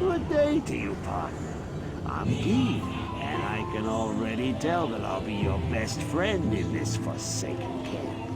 Good day to you, partner. I'm Guy, and I can already tell that I'll be your best friend in this forsaken camp.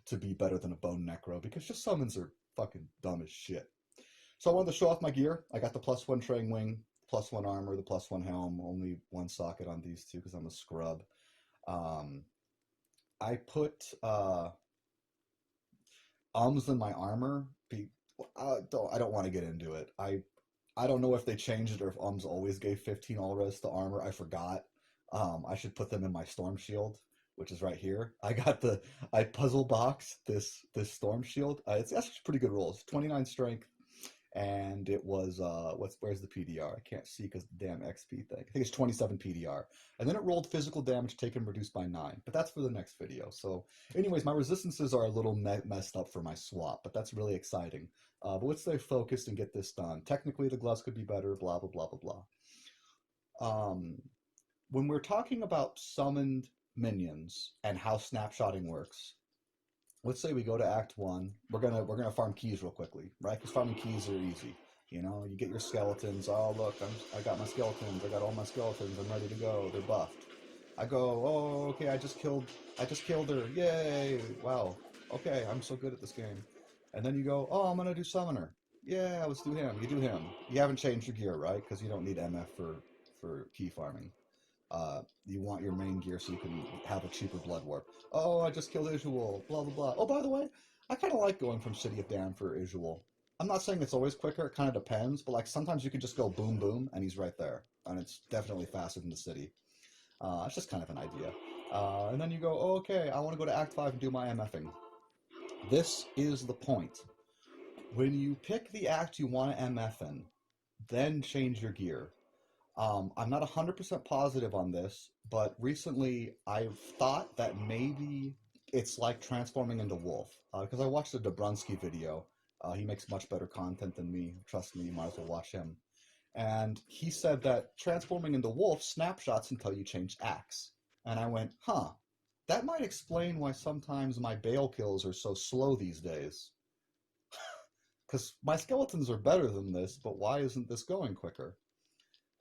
To be better than a bone necro, because just summons are fucking dumb as shit. So I wanted to show off my gear. I got the +1 training wing, +1 armor, the +1 helm, only one socket on these two because I'm a scrub. I put ums in my armor. I don't want to get into it. I don't know if they changed it or if ums always gave 15 all res to armor. I forgot. I should put them in my storm shield, which is right here. I puzzle boxed this storm shield. It's actually pretty good rolls. 29 strength, and it was where's the PDR? I can't see because the damn XP thing. I think it's 27 PDR, and then it rolled physical damage taken reduced by 9. But that's for the next video. So, anyways, my resistances are a little messed up for my swap, but that's really exciting. But let's stay focused and get this done. Technically, the gloves could be better. Blah blah blah blah blah. When we're talking about summoned minions and how snapshotting works, let's say we go to Act 1. We're gonna farm keys real quickly, right? Because farming keys are easy. You know, you get your skeletons. Oh look, I got my skeletons. I got all my skeletons. I'm ready to go. They're buffed. I go. Oh okay. I just killed her. Yay! Wow. Okay, I'm so good at this game. And then you go. Oh, I'm gonna do summoner. Yeah, let's do him. You do him. You haven't changed your gear, right? Because you don't need MF for key farming. You want your main gear so you can have a cheaper blood warp. Oh, I just killed Isual, blah, blah, blah. Oh, by the way, I kind of like going from City of Damn for Isual. I'm not saying it's always quicker, it kind of depends, but like sometimes you can just go boom, boom, and he's right there. And it's definitely faster than the city. It's just kind of an idea. And then you go, oh, okay, I want to go to Act 5 and do my MFing. This is the point. When you pick the act you want to MF in, then change your gear. I'm not 100% positive on this, but recently I've thought that maybe it's like transforming into wolf. Because I watched a Dobrunsky video. He makes much better content than me. Trust me, you might as well watch him. And he said that transforming into wolf snapshots until you change axe. And I went, huh, that might explain why sometimes my bale kills are so slow these days. Because my skeletons are better than this, but why isn't this going quicker?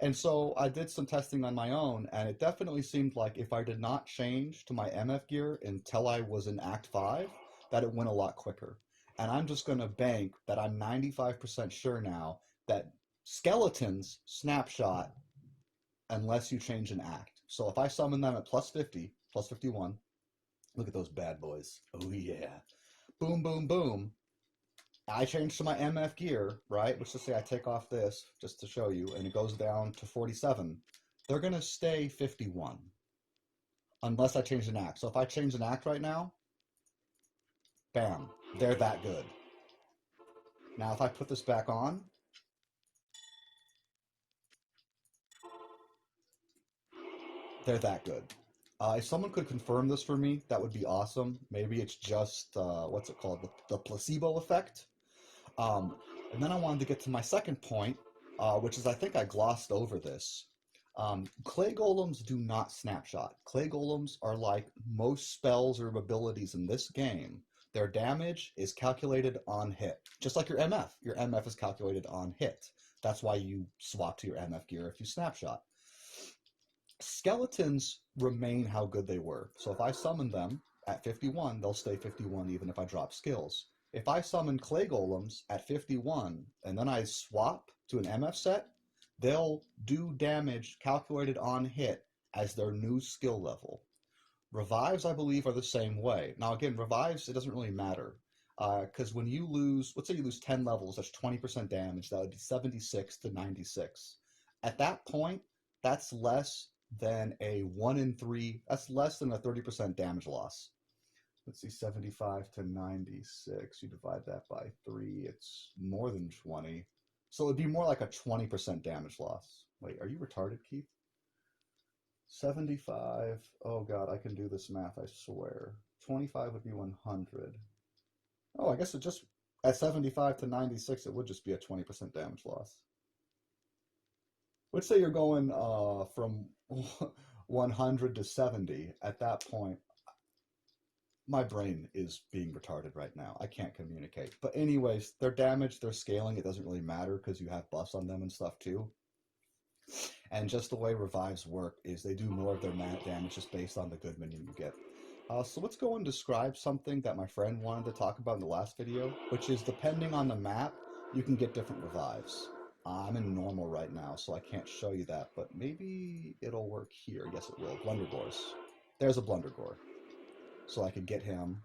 And so I did some testing on my own, and it definitely seemed like if I did not change to my MF gear until I was in Act 5, that it went a lot quicker. And I'm just going to bank that I'm 95% sure now that skeletons snapshot unless you change an act. So if I summon them at +50, +51, look at those bad boys. Oh yeah. Boom, boom, boom. I change to my MF gear, right? Let's just say I take off this just to show you, and it goes down to 47. They're going to stay 51 unless I change an act. So if I change an act right now, bam, they're that good. Now if I put this back on, they're that good. If someone could confirm this for me, that would be awesome. Maybe it's just, what's it called? The placebo effect. Um, and then I wanted to get to my second point, which is I think I glossed over this. Clay Golems do not snapshot. Clay Golems are like most spells or abilities in this game. Their damage is calculated on hit, just like your MF. Your MF is calculated on hit. That's why you swap to your MF gear if you snapshot. Skeletons remain how good they were. So if I summon them at 51, they'll stay 51 even if I drop skills. If I summon Clay Golems at 51 and then I swap to an MF set, they'll do damage calculated on hit as their new skill level. Revives, I believe, are the same way. Now, again, revives, it doesn't really matter. Because when you lose, let's say you lose 10 levels, that's 20% damage. That would be 76 to 96. At that point, that's less than a 1 in 3, that's less than a 30% damage loss. Let's see, 75 to 96, you divide that by 3, it's more than 20. So it'd be more like a 20% damage loss. Wait, are you retarded, Keith? 75, oh god, I can do this math, I swear. 25 would be 100. Oh, I guess it just, at 75 to 96, it would just be a 20% damage loss. Let's say you're going from 100 to 70. At that point, my brain is being retarded right now. I can't communicate. But anyways, their damage, their scaling, it doesn't really matter because you have buffs on them and stuff too. And just the way revives work is they do more of their damage just based on the good minion you get. So let's go and describe something that my friend wanted to talk about in the last video, which is depending on the map, you can get different revives. I'm in normal right now, so I can't show you that, but maybe it'll work here. Yes, it will. Blundergores. There's a Blundergore. So I could get him,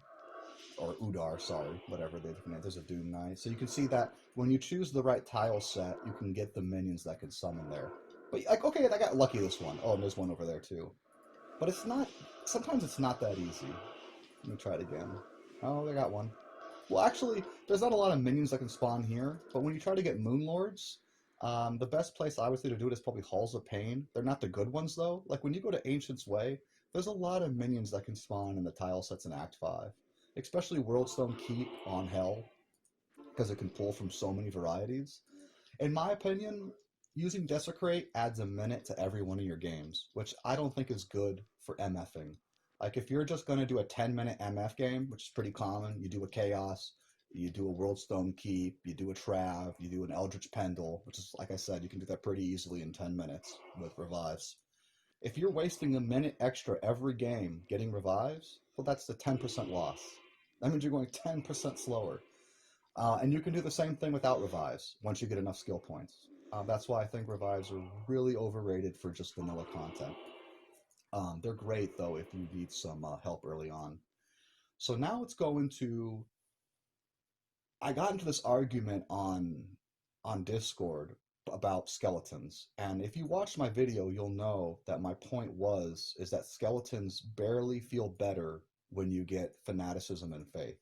or Udar, sorry, whatever the different name. There's a Doom Knight. So you can see that when you choose the right tile set, you can get the minions that can summon there. But like, okay, I got lucky this one. Oh, and there's one over there too. But it's not, sometimes it's not that easy. Let me try it again. Oh, they got one. Well, actually, there's not a lot of minions that can spawn here, but when you try to get Moonlords, the best place I would say to do it is probably Halls of Pain. They're not the good ones, though. Like, when you go to Ancient's Way, there's a lot of minions that can spawn in the tile sets in Act 5. Especially Worldstone Keep on Hell, because it can pull from so many varieties. In my opinion, using Desecrate adds a minute to every one of your games, which I don't think is good for MFing. Like, if you're just going to do a 10-minute MF game, which is pretty common, you do a Chaos, you do a Worldstone Keep, you do a Trav, you do an Eldritch Pendle, which is, like I said, you can do that pretty easily in 10 minutes with revives. If you're wasting a minute extra every game getting revives, well, that's the 10% loss. That means you're going 10% slower. And you can do the same thing without revives once you get enough skill points. That's why I think revives are really overrated for just vanilla content. They're great, though, if you need some help early on. So now let's go into... I got into this argument on Discord about skeletons. And if you watched my video, you'll know that my point is that skeletons barely feel better when you get fanaticism and faith.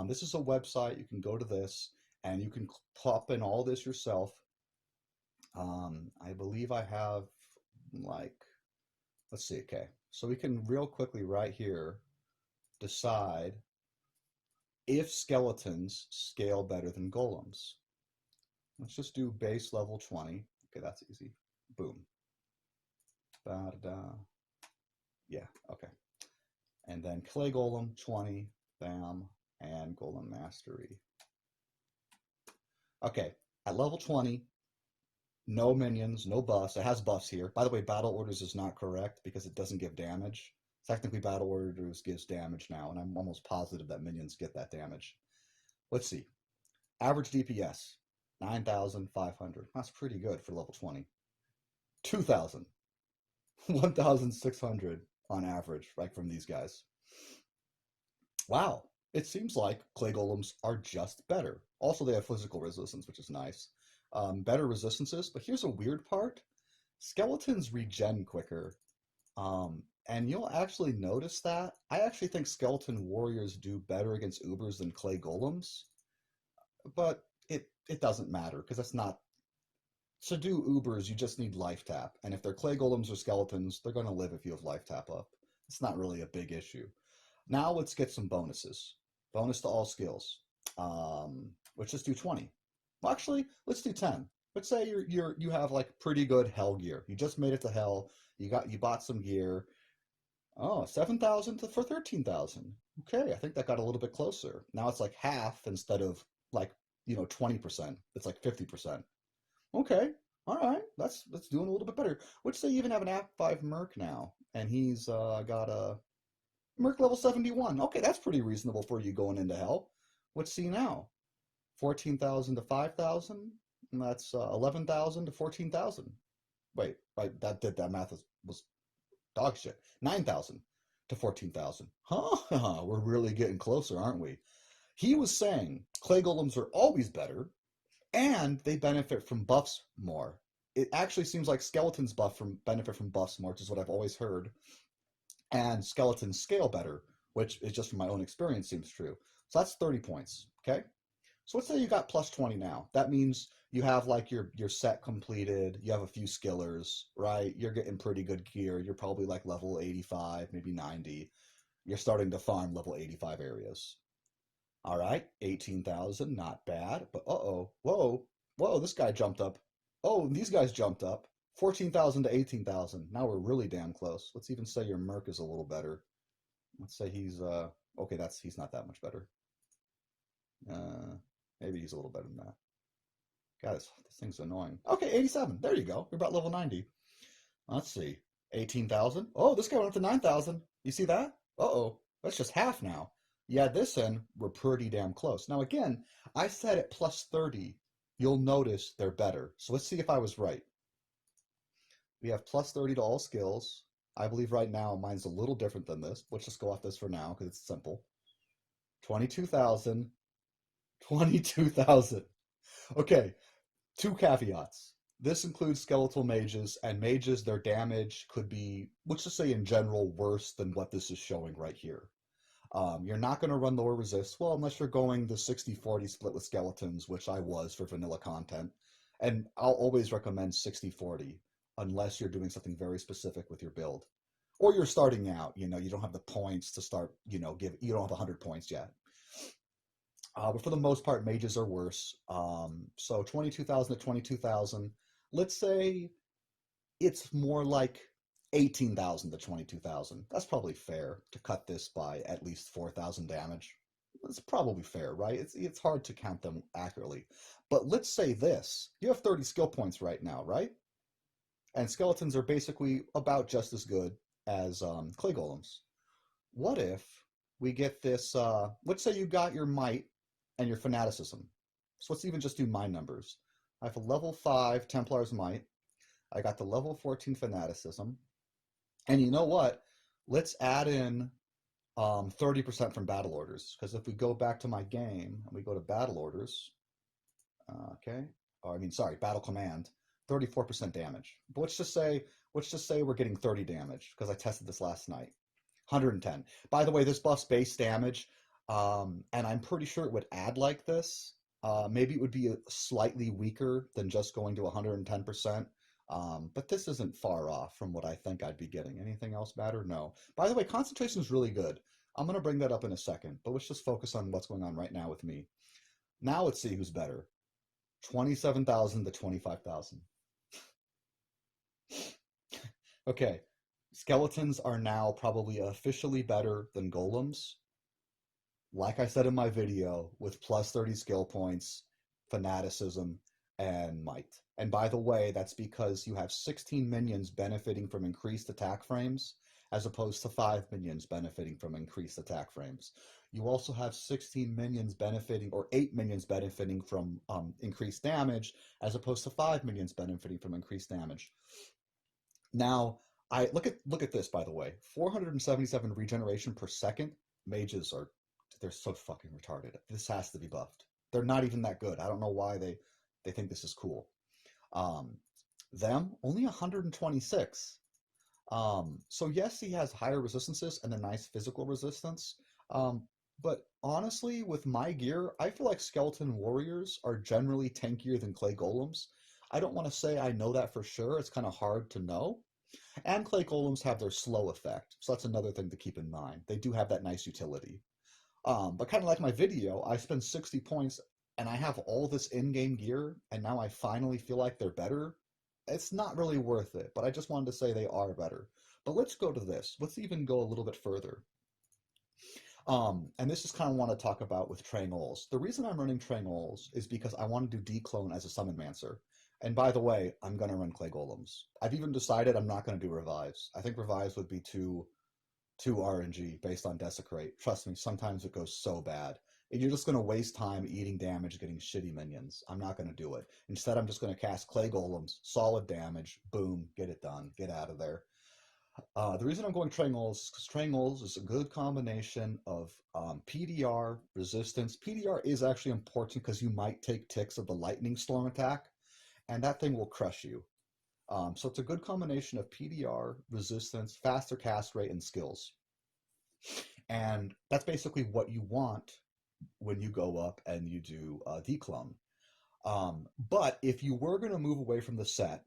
This is a website. You can go to this and you can pop in all this yourself. I believe I have like, let's see. Okay. So we can real quickly right here decide if skeletons scale better than golems. Let's just do base level 20. Okay, that's easy. Boom. Da-da-da. Yeah, okay. And then Clay Golem 20. Bam. And Golem Mastery. Okay, at level 20, no minions, no buffs. It has buffs here. By the way, Battle Orders is not correct because it doesn't give damage. Technically, Battle Orders gives damage now, and I'm almost positive that minions get that damage. Let's see. Average DPS, 9,500. That's pretty good for level 20. 2,000. 1,600 on average, like from these guys. Wow. It seems like Clay Golems are just better. Also, they have physical resistance, which is nice. Better resistances, but here's a weird part. Skeletons regen quicker. And you'll actually notice that. I actually think Skeleton Warriors do better against Ubers than Clay Golems. But it doesn't matter, because that's not... To do Ubers, you just need life tap. And if they're Clay Golems or Skeletons, they're going to live if you have life tap up. It's not really a big issue. Now let's get some bonuses. Bonus to all skills. Let's just do 20. Well, actually, let's do 10. Let's say you have like pretty good hell gear. You just made it to hell. You bought some gear. Oh, 7,000 for 13,000. Okay, I think that got a little bit closer. Now it's like half instead of like 20%. It's like 50%. Okay, all right. That's doing a little bit better. Let's say you even have an Act 5 merc now, and he's got a merc level 71. Okay, that's pretty reasonable for you going into hell. Let's see now. 14,000 to 5,000. And that's 11,000 to 14,000. Wait, that math was dog shit. 9,000 to 14,000. Huh? We're really getting closer, aren't we? He was saying Clay Golems are always better, and they benefit from buffs more. It actually seems like skeletons benefit from buffs more, which is what I've always heard. And skeletons scale better, which is just from my own experience seems true. So that's 30 points, okay? So let's say you got plus 20 now. That means you have like your set completed, you have a few skillers, right? You're getting pretty good gear. You're probably like level 85, maybe 90. You're starting to farm level 85 areas. All right, 18,000, not bad, but whoa, this guy jumped up. Oh, these guys jumped up. 14,000 to 18,000. Now we're really damn close. Let's even say your merc is a little better. Let's say he's Okay, he's not that much better. Maybe he's a little better than that. God, this thing's annoying. Okay, 87. There you go. You're about level 90. Let's see. 18,000. Oh, this guy went up to 9,000. You see that? Uh-oh. That's just half now. You add this in, we're pretty damn close. Now, again, I said at plus 30, you'll notice they're better. So let's see if I was right. We have plus 30 to all skills. I believe right now mine's a little different than this. Let's just go off this for now because it's simple. 22,000. 22,000. Okay, two caveats. This includes skeletal mages, and mages, their damage could be, let's just say in general, worse than what this is showing right here. You're not going to run lower resist, well, unless you're going the 60-40 split with skeletons, which I was for vanilla content. And I'll always recommend 60-40, unless you're doing something very specific with your build. Or you're starting out, you don't have the points to start, you don't have 100 points yet. But for the most part, mages are worse. So 22,000 to 22,000. Let's say it's more like 18,000 to 22,000. That's probably fair to cut this by at least 4,000 damage. It's probably fair, right? It's hard to count them accurately. But let's say this. You have 30 skill points right now, right? And skeletons are basically about just as good as clay golems. What if we get this, let's say you got your might and your fanaticism. So let's even just do my numbers. I have a level 5 Templar's Might. I got the level 14 fanaticism. And you know what? Let's add in 30% from battle orders. Because if we go back to my game and we go to battle orders, okay, battle command, 34% damage. But let's just say we're getting 30 damage because I tested this last night. 110. By the way, this buffs base damage, and I'm pretty sure it would add like this. Maybe it would be slightly weaker than just going to 110%. But this isn't far off from what I think I'd be getting. Anything else matter? No. By the way, concentration is really good. I'm going to bring that up in a second, but let's just focus on what's going on right now with me. Now let's see who's better. 27,000 to 25,000. Okay. Skeletons are now probably officially better than golems. Like I said in my video, with plus 30 skill points, fanaticism, and might. And by the way, that's because you have 16 minions benefiting from increased attack frames, as opposed to 5 minions benefiting from increased attack frames. You also have 16 minions benefiting, or 8 minions benefiting from increased damage, as opposed to 5 minions benefiting from increased damage. Now, look at this, by the way. 477 regeneration per second. Mages they're so fucking retarded. This has to be buffed. They're not even that good. I don't know why they think this is cool. Them, only 126. So yes, he has higher resistances and a nice physical resistance. But honestly, with my gear, I feel like skeleton warriors are generally tankier than clay golems. I don't want to say I know that for sure. It's kind of hard to know. And clay golems have their slow effect, so that's another thing to keep in mind. They do have that nice utility. But kind of like my video, I spend 60 points and I have all this in-game gear, and now I finally feel like they're better. It's not really worth it, but I just wanted to say they are better. But let's go to this. Let's even go a little bit further. And this is kind of want to talk about with Trangles. The reason I'm running Trangles is because I want to do Declone as a Summon Mancer. And by the way, I'm going to run Clay Golems. I've even decided I'm not going to do Revives. I think Revives would be too RNG based on Desecrate. Trust me, sometimes it goes so bad. And you're just going to waste time eating damage, getting shitty minions. I'm not going to do it. Instead, I'm just going to cast Clay Golems, solid damage, boom, get it done, get out of there. The reason I'm going Trangles is because Trangles is a good combination of PDR, resistance. PDR is actually important because you might take ticks of the Lightning Storm attack, and that thing will crush you. So it's a good combination of PDR, resistance, faster cast rate, and skills. And that's basically what you want when you go up and you do Declone. But if you were going to move away from the set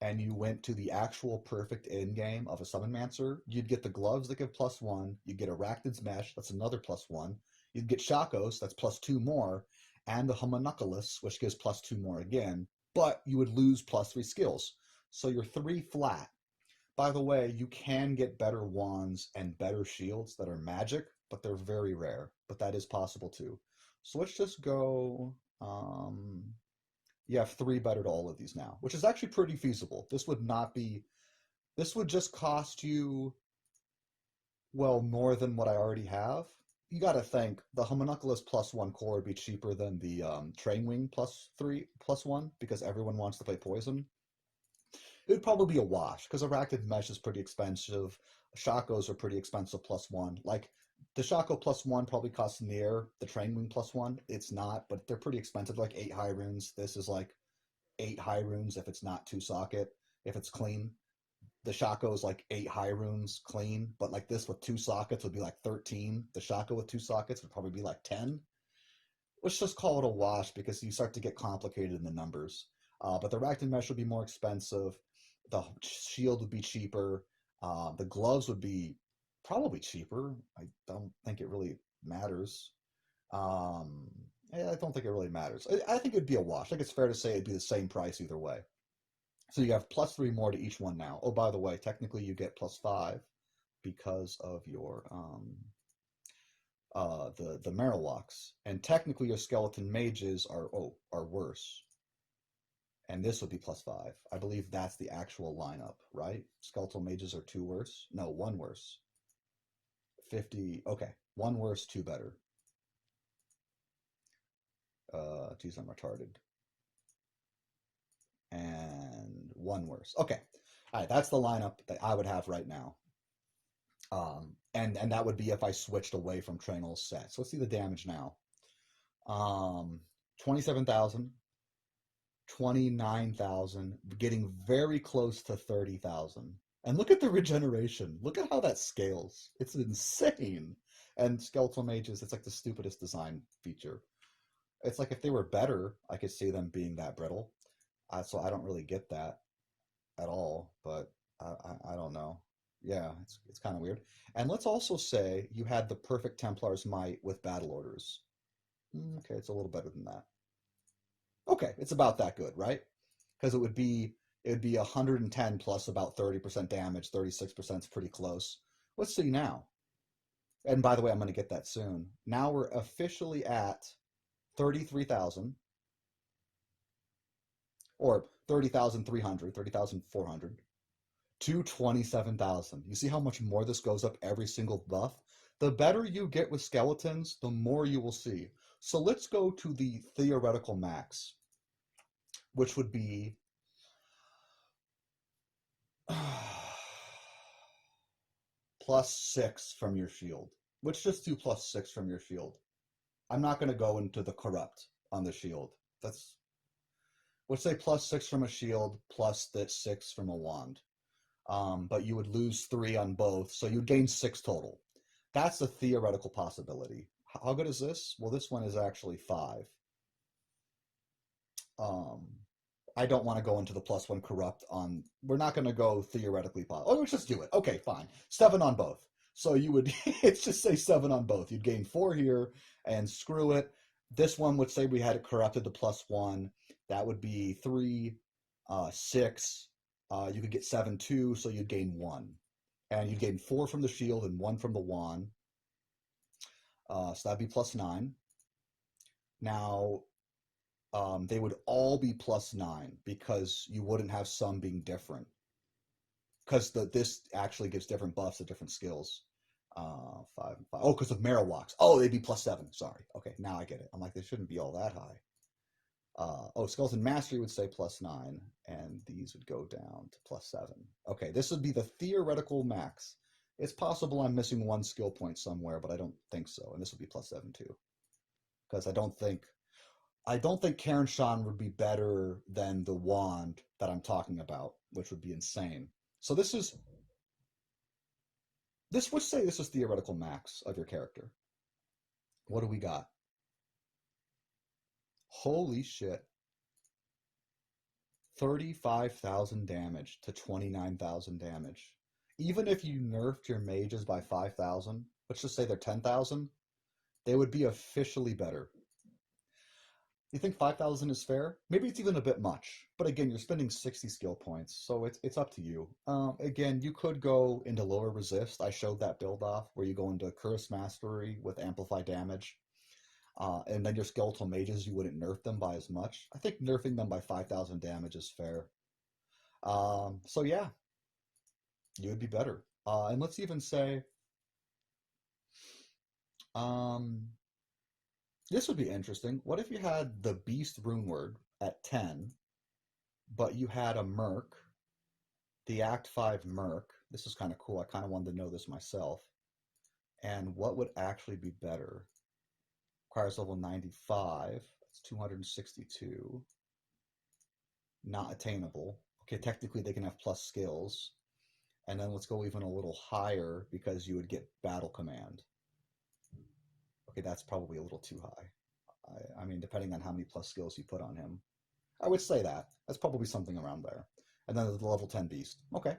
and you went to the actual perfect end game of a Summon Mancer, you'd get the gloves that give +1, you'd get Arachnid's Mesh, that's another +1, you'd get Shakos, that's +2 more, and the Homunculus, which gives +2 more again, but you would lose +3 skills. So you're 3 flat. By the way, you can get better wands and better shields that are magic, but they're very rare. But that is possible too. So let's just go. You have 3 better to all of these now, which is actually pretty feasible. This would not be. This would just cost you, well, more than what I already have. You got to think the Homunculus +1 core would be cheaper than the Train Wing +1 because everyone wants to play Poison. It would probably be a wash because Arachnid Mesh is pretty expensive. Shakos are pretty expensive +1. Like the Shako +1 probably costs near the Train Wing +1. It's not, but they're pretty expensive, like 8 high runes. This is like 8 high runes if it's not 2 socket, if it's clean. The Shako is like 8 high runes clean, but like this with 2 sockets would be like 13. The Shako with 2 sockets would probably be like 10. Let's just call it a wash because you start to get complicated in the numbers. But the Arachnid Mesh would be more expensive. The shield would be cheaper. The gloves would be probably cheaper. I don't think it really matters. I don't think it really matters. I think it'd be a wash. I think it's fair to say it'd be the same price either way. So you have +3 more to each one now. Oh, by the way, technically you get +5 because of your the Marowaks, and technically your skeleton mages are worse. And this would be +5. I believe that's the actual lineup, right? Skeletal mages are 2 worse. No, 1 worse. 50. Okay, 1 worse, 2 better. Geez, I'm retarded. And 1 worse. Okay. All right, that's the lineup that I would have right now. And that would be if I switched away from Trainol's set. So let's see the damage now. 27,000, 29,000, getting very close to 30,000. And look at the regeneration. Look at how that scales. It's insane. And Skeletal Mages, it's like the stupidest design feature. It's like if they were better, I could see them being that brittle. So I don't really get that at all, but I don't know. Yeah, it's kind of weird. And let's also say you had the perfect Templar's Might with battle orders. Okay, it's a little better than that. Okay, it's about that good, right? Because it would be 110 plus about 30% damage, 36% is pretty close. Let's see now. And by the way, I'm going to get that soon. Now we're officially at 33,000 or 30,300, 30,400 to 27,000. You see how much more this goes up every single buff? The better you get with skeletons, the more you will see. So let's go to the theoretical max, which would be +6 from your shield. Let's just do +6 from your shield. I'm not going to go into the corrupt on the shield. Let's say +6 from a shield plus the 6 from a wand. But you would lose 3 on both, so you'd gain 6 total. That's a theoretical possibility. How good is this? Well, this one is actually 5. I don't want to go into the +1 corrupt on. We're not going to go theoretically. Oh, let's just do it. Okay, fine. 7 on both. So you would, it's just say 7 on both. You'd gain 4 here, and screw it. This one would say we had it corrupted to +1. That would be 3, 6. You could get 7 too, so you'd gain 1. And you'd gain 4 from the shield and 1 from the wand. So that'd be +9. Now, they would all be +9 because you wouldn't have some being different. Because this actually gives different buffs to different skills. 5 and 5. Oh, because of Marowaks. Oh, they'd be +7. Sorry. Okay, now I get it. I'm like, they shouldn't be all that high. Skeleton Mastery would say +9, and these would go down to +7. Okay, this would be the theoretical max. It's possible I'm missing 1 skill point somewhere, but I don't think so. And this would be +7 too. Because I don't think Karen Shan would be better than the wand that I'm talking about, which would be insane. So this would say this is theoretical max of your character. What do we got? Holy shit. 35,000 damage to 29,000 damage. Even if you nerfed your mages by 5,000, let's just say they're 10,000, they would be officially better. You think 5,000 is fair? Maybe it's even a bit much. But again, you're spending 60 skill points, so it's up to you. Again, you could go into lower resist. I showed that build off where you go into Curse Mastery with Amplify Damage. And then your Skeletal Mages, you wouldn't nerf them by as much. I think nerfing them by 5,000 damage is fair. So yeah, you would be better. And let's even say, this would be interesting. What if you had the Beast Rune Word at 10, but you had a Merc, the Act 5 Merc. This is kind of cool. I kind of wanted to know this myself. And what would actually be better? Requires level 95. That's 262. Not attainable. Okay, technically they can have plus skills. And then let's go even a little higher because you would get Battle Command. Okay, that's probably a little too high. I mean, depending on how many plus skills you put on him. I would say that. That's probably something around there. And then the level 10 beast. Okay.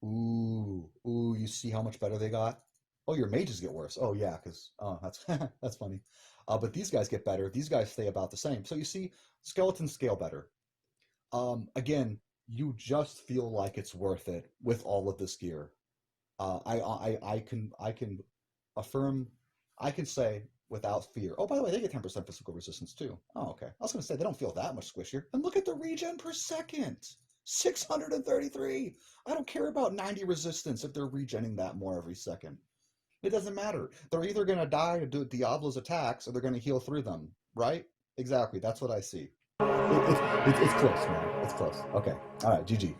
Ooh, you see how much better they got? Oh, your mages get worse. Oh yeah, because that's that's funny. But these guys get better. These guys stay about the same. So you see, skeletons scale better. Again, you just feel like it's worth it with all of this gear. I can affirm, I can say without fear. Oh, by the way, they get 10% physical resistance too. Oh, okay. I was going to say they don't feel that much squishier. And look at the regen per second. 633. I don't care about 90 resistance if they're regenning that more every second. It doesn't matter. They're either going to die to do Diablo's attacks or they're going to heal through them, right? Exactly. That's what I see. It's close, man. It's close. Okay. All right. GG.